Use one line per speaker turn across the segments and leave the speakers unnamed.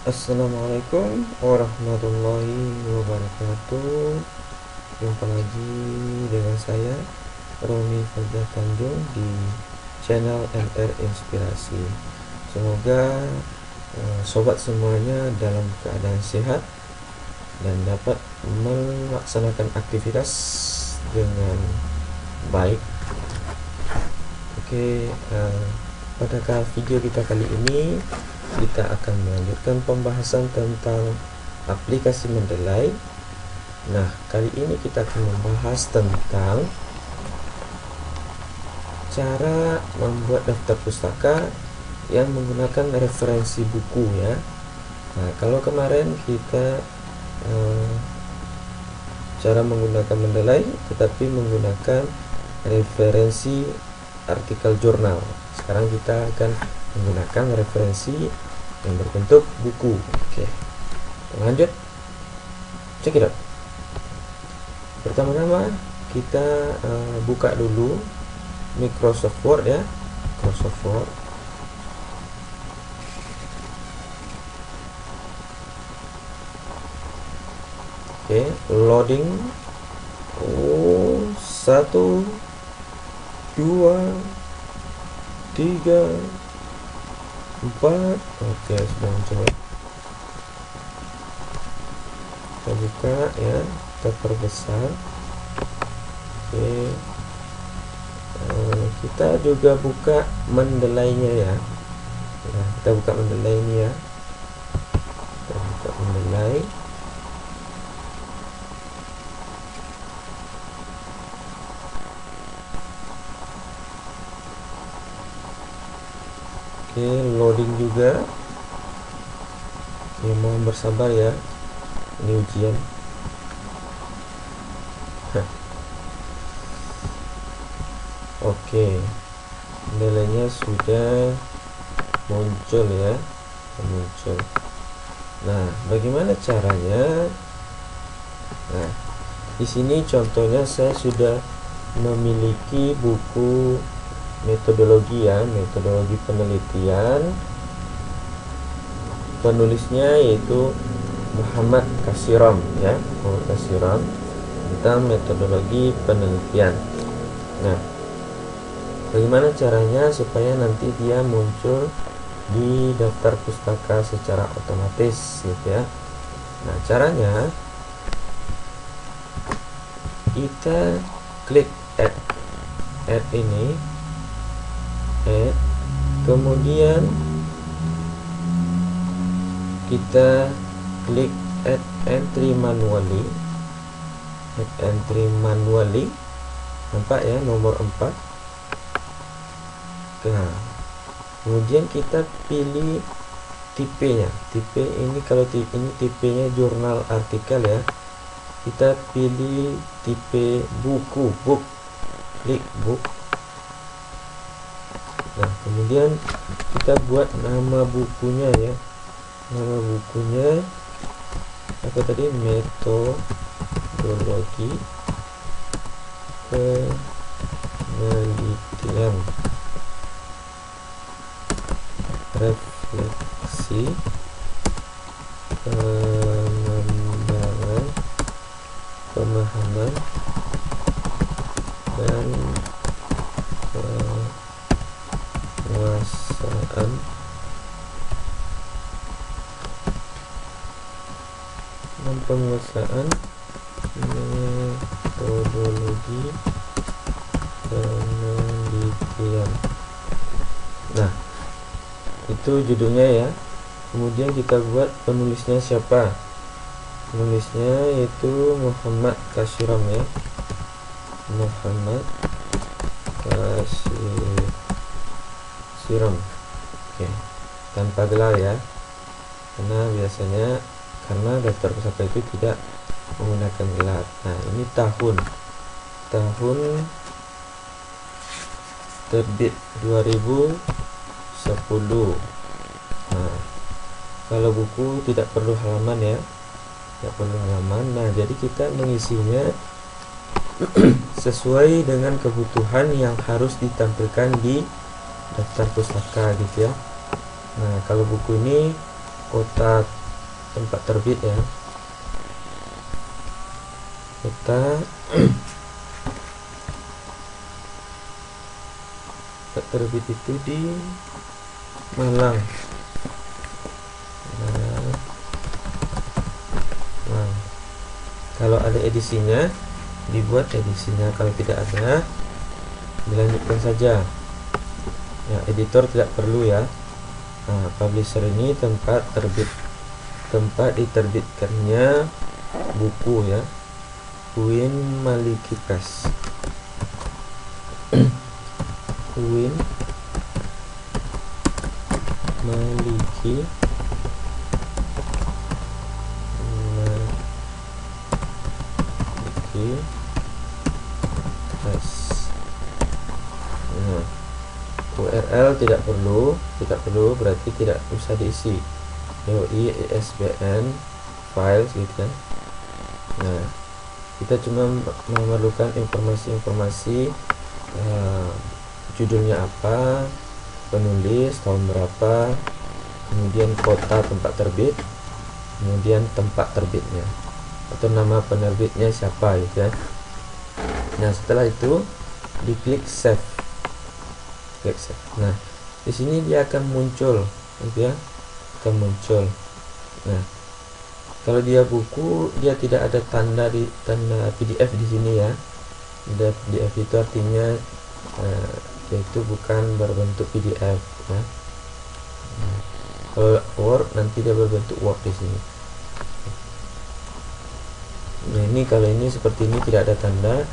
Assalamualaikum warahmatullahi wabarakatuh. Jumpa lagi dengan saya Romi Fajar Tanjung di channel NR Inspirasi. Semoga sobat semuanya dalam keadaan sehat dan dapat melaksanakan aktivitas dengan baik. Oke, pada video kita kali ini kita akan melanjutkan pembahasan tentang aplikasi Mendeley. Nah, kali ini kita akan membahas tentang cara membuat daftar pustaka yang menggunakan referensi buku ya. Nah, kalau kemarin kita cara menggunakan Mendeley tetapi menggunakan referensi artikel jurnal. Sekarang kita akan menggunakan referensi yang berbentuk buku. Oke, lanjut, check it out. Pertama-tama kita buka dulu Microsoft Word ya, Microsoft Word. Oke, loading. 1 2 3 4. Oke, sudah muncul. Kita buka ya, kita perbesar. Oke, kita juga buka Mendeley-nya ya. Nah, kita buka Mendeley ini ya. Kita buka Mendeley. Oke, loading juga. Oke, mohon bersabar ya, ini ujian. Oke, nilainya sudah muncul ya, muncul. Nah, bagaimana caranya? Nah, di sini contohnya saya sudah memiliki buku metodologi ya, metodologi penelitian. Penulisnya yaitu Muhammad Kasiram ya, Muhammad Kasiram, tentang metodologi penelitian. Nah, bagaimana caranya supaya nanti dia muncul di daftar pustaka secara otomatis gitu ya. Nah, caranya kita klik add ini, kemudian kita klik add entry manually, nampak ya, nomor 4. Nah, kemudian kita pilih tipenya. Tipe ini, kalau ini tipenya jurnal artikel ya, kita pilih tipe buku, book, klik book. Nah, kemudian kita buat nama bukunya ya, nama bukunya apa tadi, metodologi penelitian refleksi pengembangan pemahaman dan penguasaan metodologi penelitian. Nah, itu judulnya ya. Kemudian kita buat penulisnya siapa. Penulisnya yaitu Muhammad Kasiram ya, Muhammad Kasiram. Oke, tanpa gelar ya, karena biasanya daftar pustaka itu tidak menggunakan gelar. Nah, ini tahun terbit 2010. Nah, kalau buku tidak perlu halaman ya, tidak perlu halaman. Nah, jadi kita mengisinya sesuai dengan kebutuhan yang harus ditampilkan di daftar pustaka gitu ya. Nah, kalau buku ini kota tempat terbit ya. Kota tempat terbit itu di Malang. Kalau ada edisinya dibuat edisinya, kalau tidak ada dilanjutkan saja ya, editor tidak perlu ya. Nah, publisher ini tempat diterbitkannya buku ya, Queen Maliki Press. Queen Maliki Press. Nah, URL tidak perlu berarti tidak usah diisi. DOI, ISBN, files gitu kan. Nah, kita cuma memerlukan informasi judulnya apa, penulis, tahun berapa, kemudian kota tempat terbit, kemudian tempat terbitnya atau nama penerbitnya siapa gitu ya. Nah, setelah itu diklik save. Klik save. Nah, di sini dia akan muncul gitu ya. Akan muncul. Nah, kalau dia buku, dia tidak ada tanda PDF di sini ya. PDF itu artinya yaitu bukan berbentuk PDF ya. Kalau Word nanti dia berbentuk Word di sini. Nah, ini kalau ini seperti ini tidak ada tanda,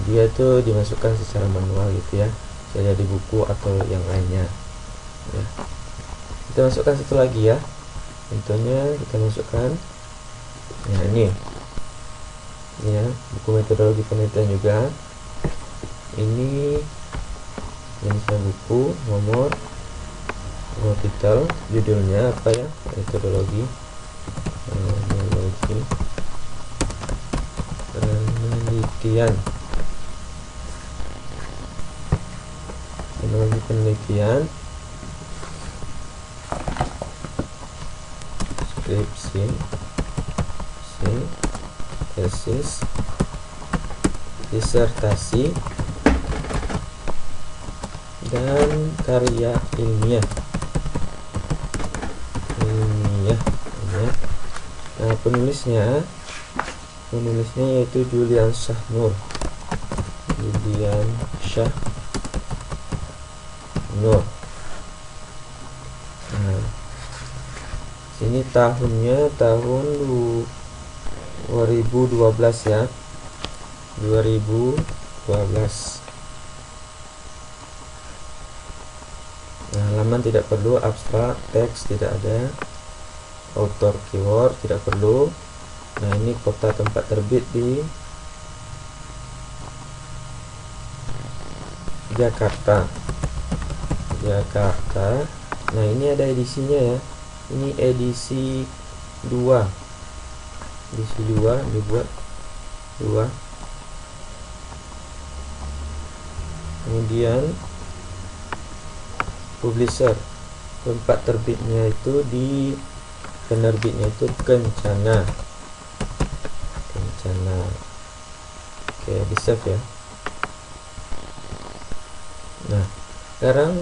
dia itu dimasukkan secara manual gitu ya, saya di buku atau yang lainnya ya. Kita masukkan satu lagi ya, contohnya kita masukkan ya, ini ya, buku metodologi penelitian juga. Ini jenisnya buku, nomor titel, judulnya apa ya, metodologi penelitian, skripsi, tesis, disertasi, dan karya ilmiah. Nah, penulisnya yaitu Julian Shah Nur. Nah, sini tahunnya tahun 2012 ya, 2012. Nah, halaman tidak perlu, abstrak, teks tidak ada, author, keyword tidak perlu. Nah, ini kota tempat terbit di Jakarta. Nah, ini ada edisinya ya, ini edisi 2 dibuat 2. Kemudian publisher, tempat terbitnya itu di penerbitnya itu Kencana. Oke, di save ya. Nah, sekarang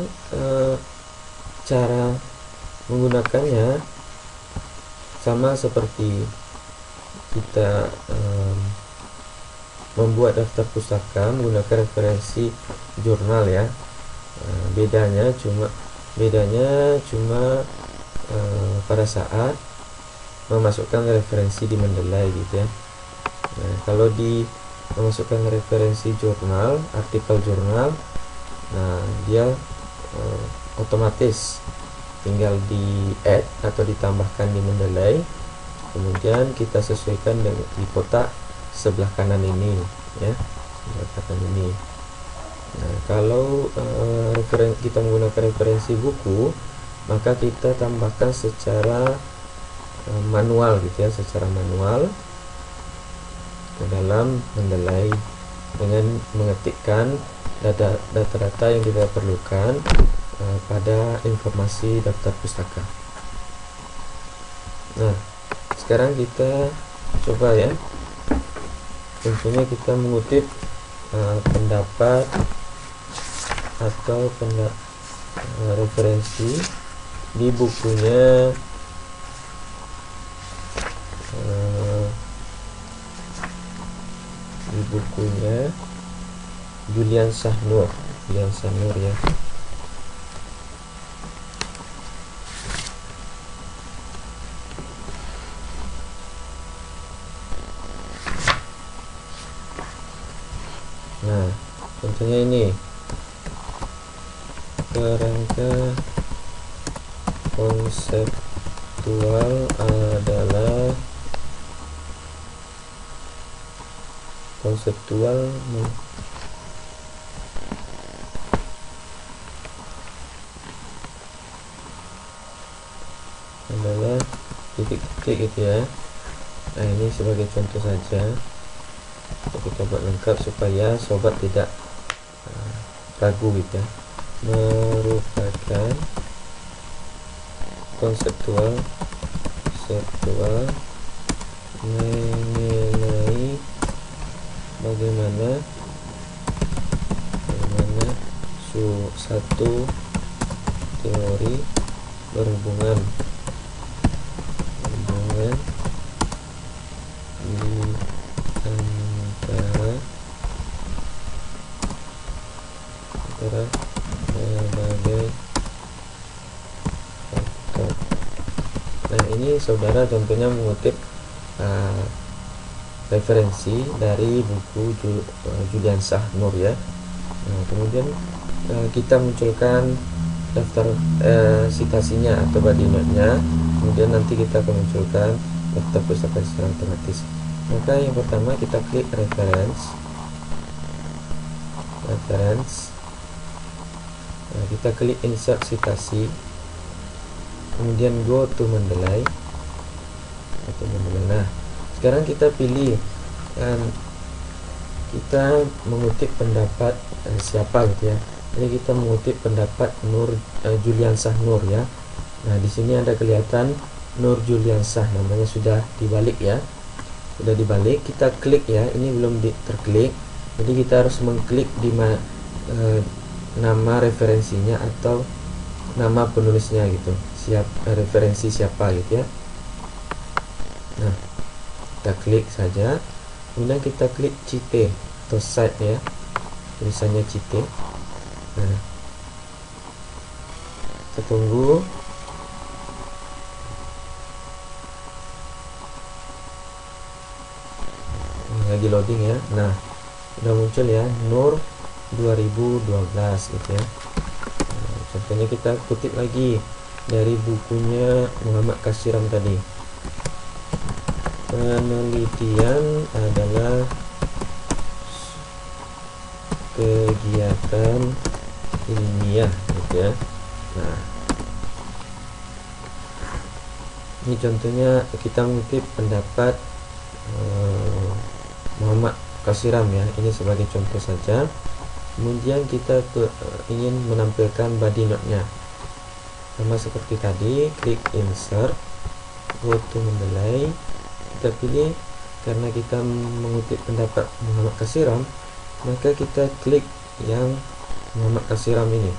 cara menggunakannya sama seperti kita membuat daftar pustaka menggunakan referensi jurnal ya. Bedanya cuma pada saat memasukkan referensi di Mendeley gitu ya. Nah, kalau di memasukkan referensi jurnal, artikel jurnal, nah dia otomatis tinggal di add atau ditambahkan di Mendeley, kemudian kita sesuaikan dengan di kotak sebelah kanan ini ya, sebelah kanan ini. Nah, kalau kita menggunakan referensi buku, maka kita tambahkan secara manual gitu ya, secara manual ke dalam Mendeley dengan mengetikkan data-data yang kita perlukan pada informasi daftar pustaka. Nah, sekarang kita coba ya. Tentunya kita mengutip pendapat atau referensi di bukunya Julian Sahnur ya. Nah, contohnya ini kerangka konseptual adalah titik-titik gitu ya. Nah, ini sebagai contoh saja, kita buat lengkap supaya sobat tidak ragu gitu ya. Merupakan konseptual mengenai bagaimana suatu teori berhubungan di antara berbagai faktor. Nah, ini saudara contohnya mengutip referensi dari buku Julian Sahnur ya. Nah, kemudian kita munculkan daftar citasinya atau body note-nya. Kemudian nanti kita akan munculkan daftar pustaka secara otomatis. Maka yang pertama kita klik reference. Nah, kita klik insert citasi, kemudian go to Mendeley. Nah, sekarang kita pilih kita mengutip pendapat siapa gitu ya. Jadi kita mengutip pendapat Julian Sahnur ya. Nah, di sini ada kelihatan Nur Julian Sah, namanya sudah dibalik ya. Sudah dibalik, kita klik ya. Ini belum terklik. Jadi kita harus mengklik di nama referensinya atau nama penulisnya gitu. Referensi siapa gitu ya. Nah, kita klik saja. Kemudian kita klik cite atau cite ya. Tulisannya cite. Nah, kita tunggu. Lagi loading ya. Nah, udah muncul ya, Nur 2012 gitu ya. Nah, contohnya kita kutip lagi dari bukunya Muhammad Kasiram tadi. Penelitian adalah kegiatan ilmiah gitu ya. Nah, ini contohnya kita mengutip pendapat Muhammad Kasiram ya. Ini sebagai contoh saja. Kemudian kita ingin menampilkan body note-nya sama seperti tadi, klik insert, go to Mendeley. Kita pilih, karena kita mengutip pendapat Muhammad Kasiram, maka kita klik yang Muhammad Kasiram ini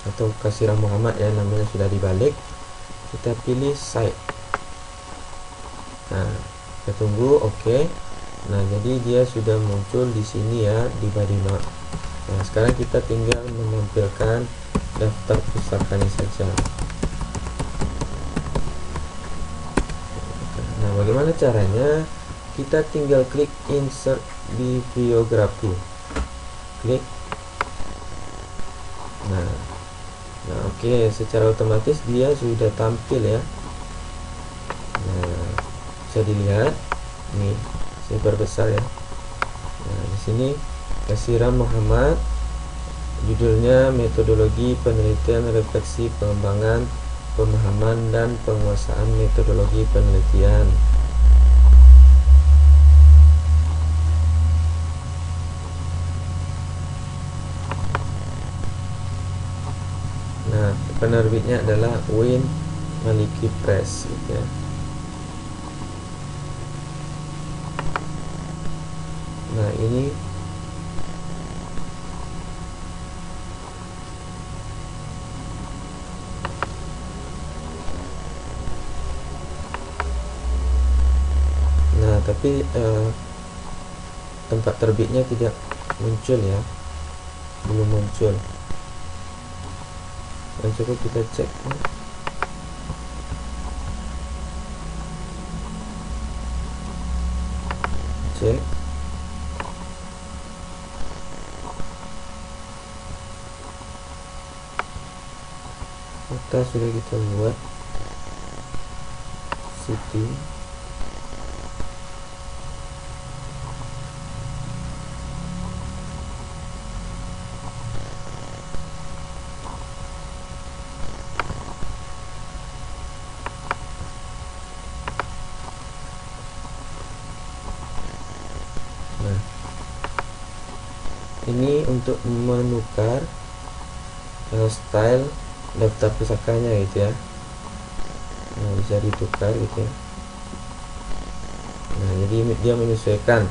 atau Kasiram Muhammad ya, namanya sudah dibalik. Kita pilih cite. Nah, kita tunggu. Oke. Nah, jadi dia sudah muncul di sini ya, di body note. Nah, sekarang kita tinggal menampilkan daftar pustakanya saja. Nah, bagaimana caranya? Kita tinggal klik insert bibliografi. Klik. Nah, oke, secara otomatis dia sudah tampil ya. Nah, bisa dilihat nih, saya perbesar ya. Nah, di sini Kasiram Muhammad, judulnya metodologi penelitian, refleksi, pengembangan, pemahaman dan penguasaan metodologi penelitian. Nah, penerbitnya adalah Win Maliki Press gitu ya. Nah, ini tapi tempat terbitnya tidak muncul ya, belum muncul. Dan coba kita cek. Cek. Kota sudah kita buat, city. Nah, ini untuk menukar style daftar pusakanya gitu ya. Nah, bisa ditukar gitu ya. Nah, jadi dia menyesuaikan.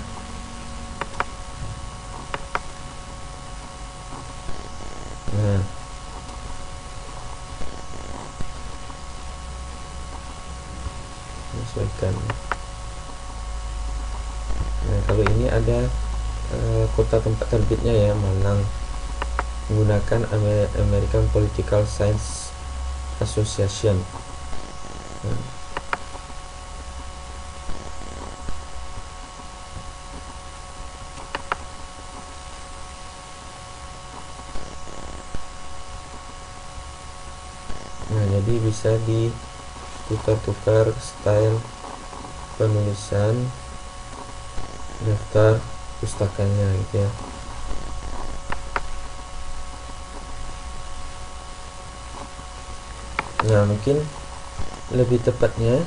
Nah, menyesuaikan. Nah, kalau ini ada kota tempat terbitnya ya, Malang, menggunakan American Political Science Association. Nah, jadi bisa ditukar-tukar style penulisan daftar pustakanya gitu ya. Nah, mungkin lebih tepatnya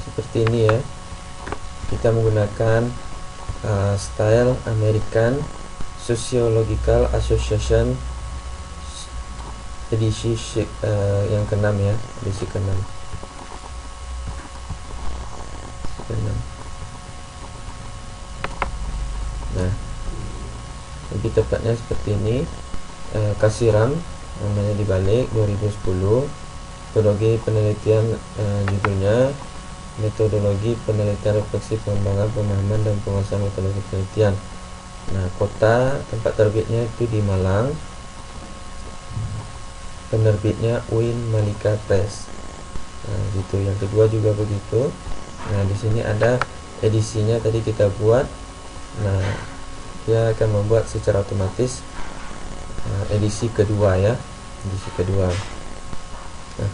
seperti ini ya, kita menggunakan style American Sociological Association edisi yang ke-6 ya, edisi ke-6. Nah, lebih tepatnya seperti ini. Kasiram namanya dibalik, 2010. Metodologi penelitian, judulnya metodologi penelitian refleksi pengembangan pemahaman dan penguasaan metodologi penelitian. Nah, kota tempat terbitnya itu di Malang, penerbitnya UIN Malika Press. Nah, gitu. Yang kedua juga begitu. Nah, di sini ada edisinya tadi kita buat. Nah, dia akan membuat secara otomatis edisi kedua ya, edisi kedua. Nah,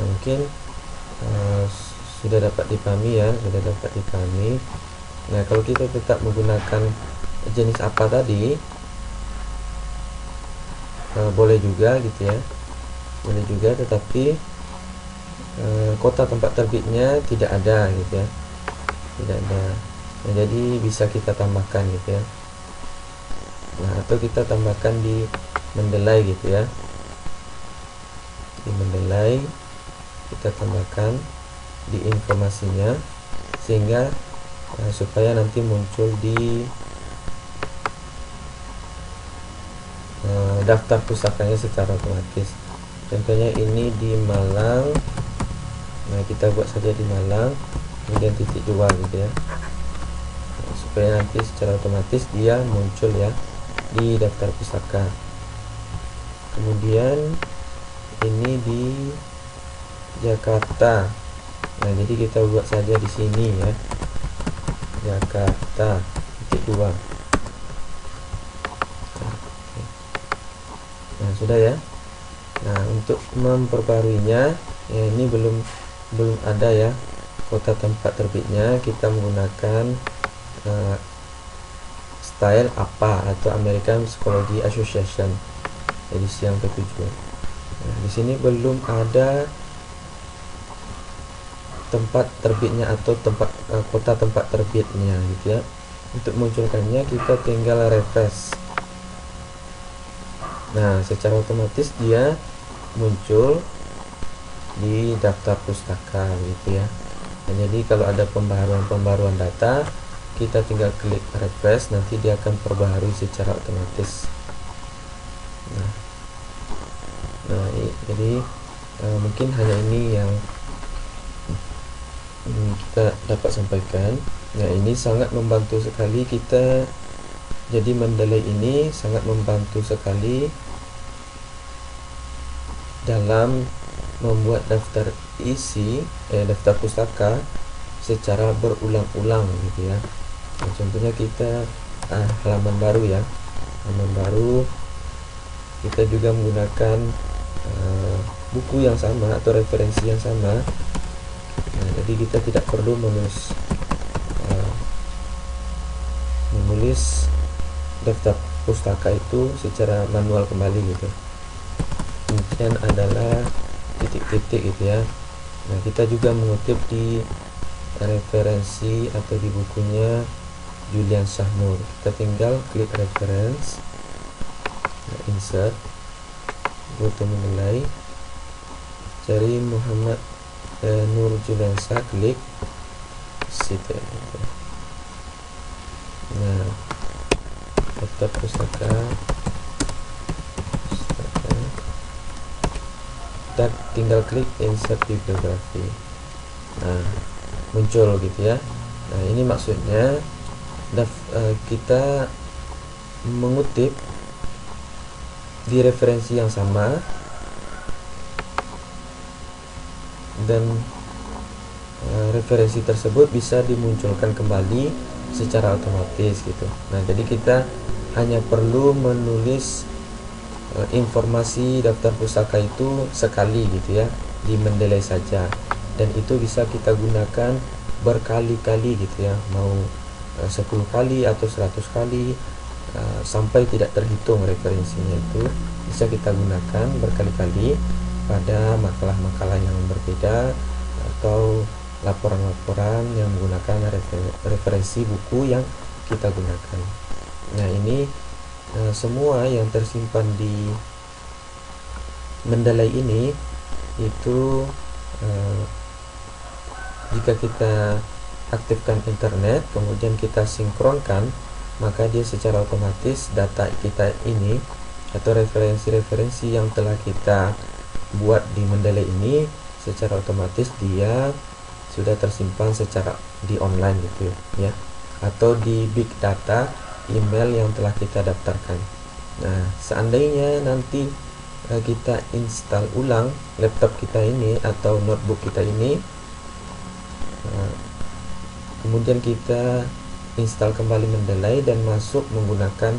mungkin sudah dapat dipahami ya, sudah dapat dipahami. Nah, kalau kita tetap menggunakan jenis apa tadi, boleh juga gitu ya, boleh juga, tetapi kota tempat terbitnya tidak ada gitu ya, tidak ada. Nah, jadi bisa kita tambahkan gitu ya. Nah, atau kita tambahkan di Mendeley gitu ya, di Mendeley kita tambahkan di informasinya, sehingga supaya nanti muncul di daftar pusakanya secara otomatis. Contohnya ini di Malang. Nah, kita buat saja di Malang, kemudian titik 2 gitu ya, supaya nanti secara otomatis dia muncul ya di daftar pusaka. Kemudian ini di Jakarta. Nah, jadi kita buat saja di sini ya, Jakarta titik 2. Nah, sudah ya. Nah, untuk memperbaruinya ya, ini belum ada ya kota tempat terbitnya. Kita menggunakan style apa atau American Psychology Association edisi yang ke-7. Nah, di sini belum ada tempat terbitnya atau kota tempat terbitnya gitu ya. Untuk munculkannya kita tinggal refresh. Nah, secara otomatis dia muncul di daftar pustaka gitu ya. Nah, jadi kalau ada pembaruan data, kita tinggal klik refresh, nanti dia akan perbaharui secara otomatis. Jadi mungkin hanya ini yang kita dapat sampaikan. Nah, ini sangat membantu sekali kita. Jadi Mendeley ini sangat membantu sekali dalam membuat daftar daftar pustaka secara berulang-ulang gitu ya. Nah, contohnya kita halaman baru ya, halaman baru, kita juga menggunakan buku yang sama atau referensi yang sama. Nah, jadi kita tidak perlu menulis daftar pustaka itu secara manual kembali gitu. Kemudian adalah titik-titik gitu ya. Nah, kita juga mengutip di referensi atau di bukunya Julian Shahnur. Kita tinggal klik reference, insert, go to Mendeley, cari Muhammad Nur Julian Shah, klik situ. Nah, daftar pustaka, kita tinggal klik insert bibliografi. Nah, muncul gitu ya. Nah, ini maksudnya kita mengutip di referensi yang sama dan referensi tersebut bisa dimunculkan kembali secara otomatis gitu. Nah, jadi kita hanya perlu menulis informasi daftar pustaka itu sekali gitu ya, di Mendeley saja, dan itu bisa kita gunakan berkali-kali gitu ya, mau 10 kali atau 100 kali, sampai tidak terhitung referensinya itu bisa kita gunakan berkali-kali pada makalah-makalah yang berbeda atau laporan-laporan yang menggunakan referensi buku yang kita gunakan. Nah, ini semua yang tersimpan di Mendeley ini itu jika kita aktifkan internet kemudian kita sinkronkan, maka dia secara otomatis data kita ini atau referensi-referensi yang telah kita buat di Mendeley ini secara otomatis dia sudah tersimpan secara di online gitu ya, atau di big data email yang telah kita daftarkan. Nah, seandainya nanti kita install ulang laptop kita ini atau notebook kita ini, kemudian kita install kembali Mendeley dan masuk menggunakan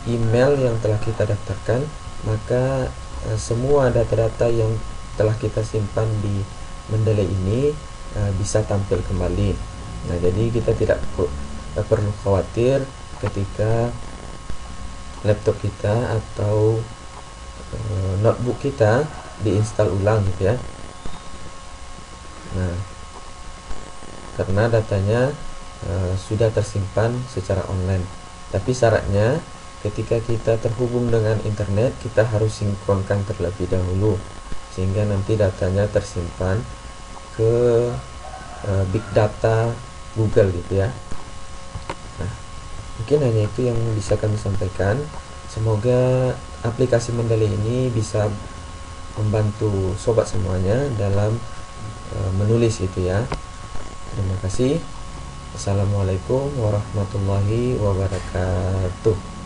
email yang telah kita daftarkan, maka semua data-data yang telah kita simpan di Mendeley ini bisa tampil kembali. Nah, jadi kita tidak perlu khawatir ketika laptop kita atau notebook kita diinstal ulang gitu ya. Nah, karena datanya sudah tersimpan secara online. Tapi syaratnya ketika kita terhubung dengan internet, kita harus sinkronkan terlebih dahulu sehingga nanti datanya tersimpan ke big data Google gitu ya. Nah, mungkin hanya itu yang bisa kami sampaikan. Semoga aplikasi Mendeley ini bisa membantu sobat semuanya dalam menulis gitu ya. Terima kasih. Assalamualaikum warahmatullahi wabarakatuh.